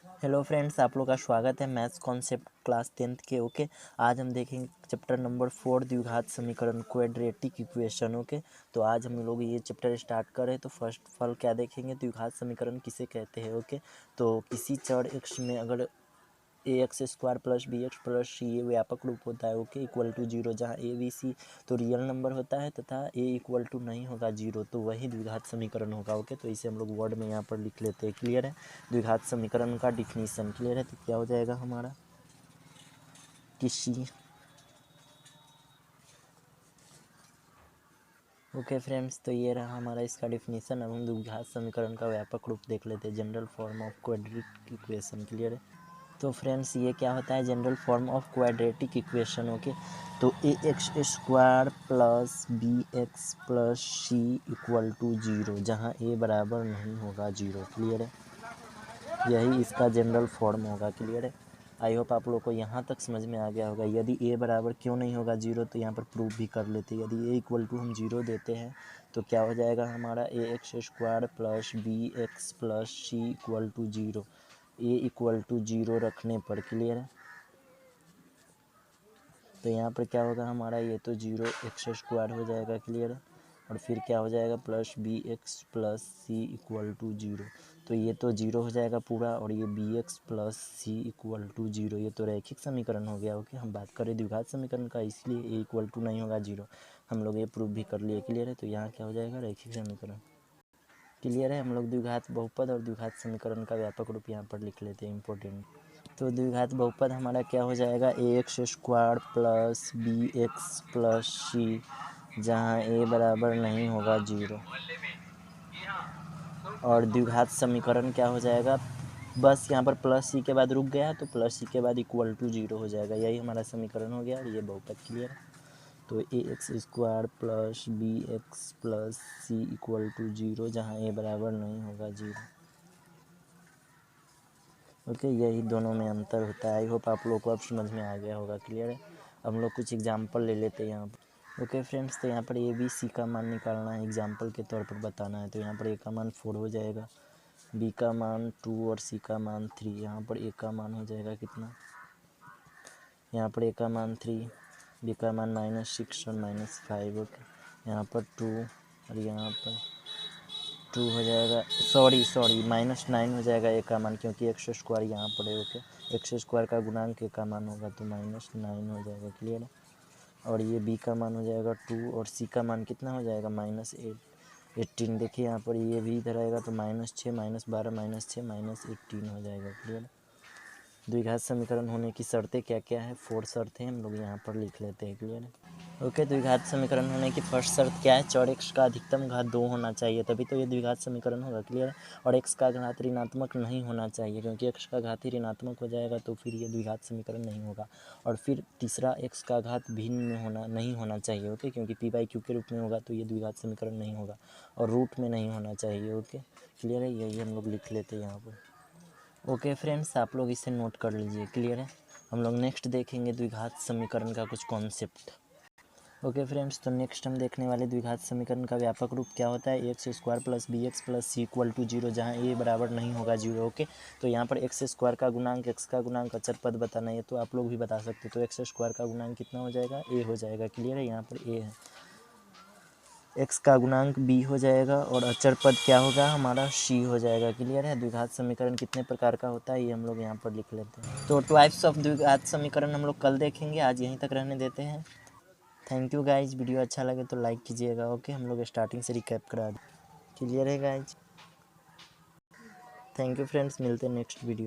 Hello friends, आप लोग का स्वागत है मैथ्स कॉन्सेप्ट क्लास 10th के। ओके, आज हम देखेंगे चैप्टर नंबर 4 द्विघात समीकरण क्वाड्रेटिक इक्वेशन। ओके, तो आज हम लोग ये चैप्टर स्टार्ट करें तो फर्स्ट ऑफ ऑल क्या देखेंगे, द्विघात समीकरण किसे कहते हैं। ओके, तो किसी चर x में अगर ax² plus bx plus c ये व्यापक रूप होता है। ओके, इक्वल टू जीरो, जहाँ a b c तो रियल नंबर होता है तथा a इक्वल टू नहीं होगा जीरो, तो वही द्विघात समीकरण होगा। ओके, तो इसे हम लोग वर्ड में यहाँ पर लिख लेते हैं। क्लियर है, द्विघात समीकरण का डिफिनीशन क्लियर है। तो क्या हो जाएगा हमारा, किसी ओके फ्रेंड्स, तो ये रहा हमारा इसका डिफिनीशन। अब हम द्विघात समीकरण का व्यापक रूप देख लेते हैं, general form of quadratic equation. Clear है, तो फ्रेंड्स ये क्या होता है, general form of quadratic equation. Okay, तो ax² plus bx plus c equal to zero, जहाँ a बराबर नहीं होगा जीरो। क्लियर है, यही इसका जनरल फॉर्म होगा। क्लियर है, आई होप आप लोग को यहाँ तक समझ में आ गया होगा। यदि a बराबर क्यों नहीं होगा जीरो, तो यहाँ पर प्रूफ भी कर लेते हैं। यदि a इक्वल टू हम जीरो देते हैं तो क्या हो जाएगा हमारा, ax² plus bx plus c equal to zero, a equal to zero रखने पर। क्लियर है, तो यहाँ पर क्या होगा हमारा, ये तो जीरो x² हो जाएगा। क्लियर है, और फिर क्या हो जाएगा, plus bx plus c equal to zero, तो ये तो जीरो हो जाएगा पूरा, और ये bx plus c equal to zero, ये तो रैखिक समीकरण हो गया। ओके, हम बात करें द्विघात समीकरण का, इसलिए a इक्वल टू नहीं होगा जीरो, हम लोग ये प्रूफ भी कर लिए। क्लियर है, तो यहाँ क्या हो जाएगा, रैखिक समीकरण। क्लियर है, हम लोग द्विघात बहुपद और द्विघात समीकरण का व्यापक रूप यहाँ पर लिख लेते हैं, इंपॉर्टेंट। तो द्विघात बहुपद हमारा क्या हो जाएगा, ax² plus bx plus c, जहाँ a बराबर नहीं होगा जीरो। और द्विघात समीकरण क्या हो जाएगा, बस यहाँ पर प्लस c के बाद रुक गया, तो प्लस c के बाद इक्वल टू जीरो हो जाएगा, यही हमारा समीकरण हो गया, और ये बहुपद। क्लियर है, तो ax² plus bx plus c equal to zero, जहाँ a बराबर नहीं होगा जीरो। ओके, यही दोनों में अंतर होता है। आई होप आप लोग को अब समझ में आ गया होगा। क्लियर है, हम लोग कुछ एग्जांपल ले लेते हैं यहाँ पर। ओके फ्रेंड्स, तो यहाँ पर ए बी सी का मान निकालना है, एग्जांपल के तौर पर बताना है। तो यहाँ पर ए का मान 4 हो जाएगा, बी का मान 2 और सी का मान 3। यहाँ पर ए का मान हो जाएगा कितना, यहाँ पर ए का मान 3, बी का मान -6 और -5। ओके, यहाँ पर 2 और यहाँ पर 2 हो जाएगा, सॉरी -9 हो जाएगा ए का मान, क्योंकि x² यहाँ पर है। ओके, x² का गुणांक ए का मान होगा, तो -9 हो जाएगा। क्लियर है, और ये बी का मान हो जाएगा 2 और सी का मान कितना हो जाएगा, -18। देखिए यहाँ पर ये भी इधर आएगा, तो -6 -12 -6 -18 हो जाएगा। क्लियर है, द्विघात समीकरण होने की शर्तें क्या क्या है, 4 शर्तें हम लोग यहाँ पर लिख लेते हैं। क्लियर है, ओके, द्विघात समीकरण होने की फर्स्ट शर्त क्या है, चर x का अधिकतम घात 2 होना चाहिए, तभी तो ये द्विघात समीकरण होगा। क्लियर है, और x का घात ऋणात्मक नहीं होना चाहिए, क्योंकि x का घात ही ऋणात्मक हो जाएगा तो फिर ये द्विघात समीकरण नहीं होगा। और फिर तीसरा, x का घात भिन्न में नहीं होना चाहिए। ओके, क्योंकि p/q के रूप में होगा तो ये द्विघात समीकरण नहीं होगा, और रूट में नहीं होना चाहिए। ओके, क्लियर है, यही हम लोग लिख लेते हैं यहाँ पर। ओके फ्रेंड्स, आप लोग इसे नोट कर लीजिए। क्लियर है, हम लोग नेक्स्ट देखेंगे द्विघात समीकरण का कुछ कॉन्सेप्ट। ओके फ्रेंड्स, तो नेक्स्ट हम देखने वाले द्विघात समीकरण का व्यापक रूप क्या होता है, x² plus bx plus c equal to zero, जहाँ a बराबर नहीं होगा जीरो। ओके, तो यहाँ पर x² का गुणांक, x का गुणांक अचर पद बताना है, तो आप लोग भी बता सकते हो। तो x² का गुणांक कितना हो जाएगा, a हो जाएगा। क्लियर है, यहाँ पर a है, x का गुणांक b हो जाएगा, और अचर पद क्या होगा हमारा, c हो जाएगा। क्लियर है, द्विघात समीकरण कितने प्रकार का होता है ये हम लोग यहाँ पर लिख लेते हैं। तो टाइप्स ऑफ द्विघात समीकरण हम लोग कल देखेंगे, आज यहीं तक रहने देते हैं। थैंक यू गाइज, वीडियो अच्छा लगे तो लाइक कीजिएगा। ओके, हम लोग स्टार्टिंग से रिकैप करा दें। क्लियर है गाइज, थैंक यू फ्रेंड्स, मिलते हैं नेक्स्ट वीडियो।